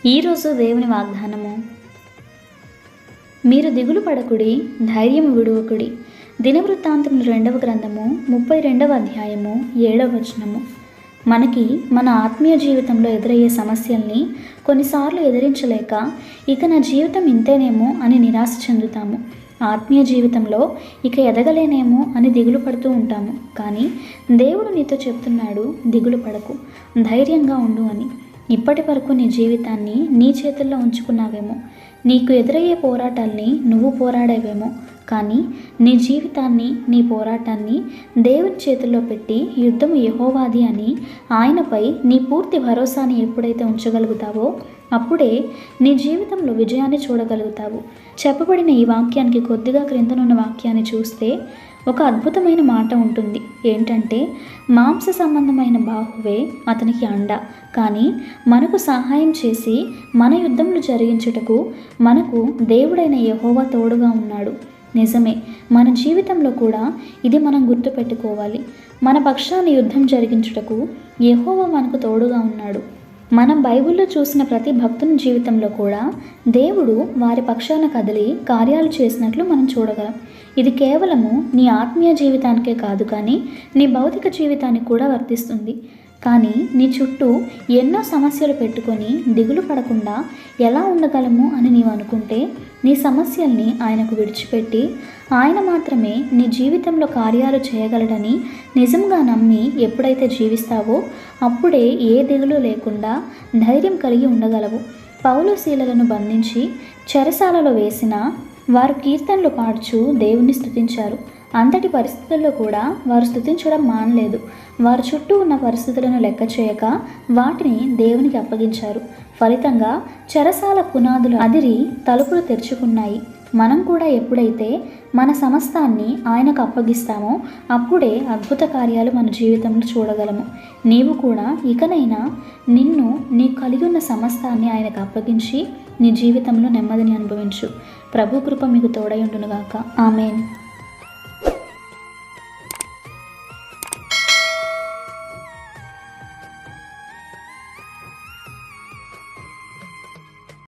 ఈరోజు దేవుని వాగ్దానము, మీరు దిగులు పడకుడి, ధైర్యము విడువకుడి. దినవృత్తాంతములు 2వ గ్రంథము 32వ అధ్యాయము 7వ వచనము. మనకి మన ఆత్మీయ జీవితంలో ఎదురయ్యే సమస్యల్ని కొన్నిసార్లు ఎదిరించలేక ఇక నా జీవితం ఇంతేనేమో అని నిరాశ చెందుతాము. ఆత్మీయ జీవితంలో ఇక ఎదగలేనేమో అని దిగులు పడుతూ ఉంటాము. కానీ దేవుడు నీతో చెప్తున్నాడు, దిగులు పడకు, ధైర్యంగా ఉండు అని. ఇప్పటి వరకు నీ జీవితాన్ని నీ చేతుల్లో ఉంచుకున్నావేమో, నీకు ఎదురయ్యే పోరాటాల్ని నువ్వు పోరాడేవేమో, కానీ నీ జీవితాన్ని, నీ పోరాటాన్ని దేవుని చేతుల్లో పెట్టి యుద్ధము యెహోవాది అని ఆయనపై నీ పూర్తి భరోసాని ఎప్పుడైతే ఉంచగలుగుతావో అప్పుడే నీ జీవితంలో విజయాన్ని చూడగలుగుతావు. చెప్పబడిన ఈ వాక్యానికి కొద్దిగా క్రిందనున్న వాక్యాన్ని చూస్తే ఒక అద్భుతమైన మాట ఉంటుంది. ఏంటంటే, మాంస సంబంధమైన బాహువే అతనికి అండ, కానీ మనకు సహాయం చేసి మన యుద్ధములు జరిగించుటకు మనకు దేవుడైన యెహోవా తోడుగా ఉన్నాడు. నిజమే, మన జీవితంలో కూడా ఇది మనం గుర్తుపెట్టుకోవాలి. మన పక్షాన్ని యుద్ధం జరిగించుటకు యెహోవా మనకు తోడుగా ఉన్నాడు. మనం బైబిల్లో చూసిన ప్రతి భక్తుని జీవితంలో కూడా దేవుడు వారి పక్షాన కదిలి కార్యాలు చేసినట్లు మనం చూడగలం. ఇది కేవలము నీ ఆత్మీయ జీవితానికే కాదు, కానీ నీ భౌతిక జీవితానికి కూడా వర్తిస్తుంది. కానీ నీ చుట్టూ ఎన్నో సమస్యలు పెట్టుకొని దిగులు పడకుండా ఎలా ఉండగలము అని నీవు అనుకుంటే, నీ సమస్యల్ని ఆయనకు విడిచిపెట్టి ఆయన మాత్రమే నీ జీవితంలో కార్యాలు చేయగలడని నిజంగా నమ్మి ఎప్పుడైతే జీవిస్తావో అప్పుడే ఏ దిగులు లేకుండా ధైర్యం కలిగి ఉండగలవు. పౌలు శీలలను బంధించి చెరసాలలో వేసిన వారు కీర్తనలు పాడుచు దేవుణ్ణి స్తుతించారు. అంతటి పరిస్థితుల్లో కూడా వారు స్తుతించడం మానలేదు. వారి చుట్టూ ఉన్న పరిస్థితులను లెక్క చేయక వాటిని దేవునికి అప్పగించారు. ఫలితంగా చెరసాల పునాదులు అదిరి తలుపులు తెరుచుకున్నాయి. మనం కూడా ఎప్పుడైతే మన సమస్తాన్ని ఆయనకు అప్పగిస్తామో అప్పుడే అద్భుత కార్యాలు మన జీవితంలో చూడగలము. నీవు కూడా ఇకనైనా నీకు కలిగి ఉన్న సమస్తాన్ని ఆయనకు అప్పగించి నీ జీవితంలో నెమ్మదిని అనుభవించు. ప్రభు కృప మీకు తోడై ఉండునుగాక. ఆమేన్.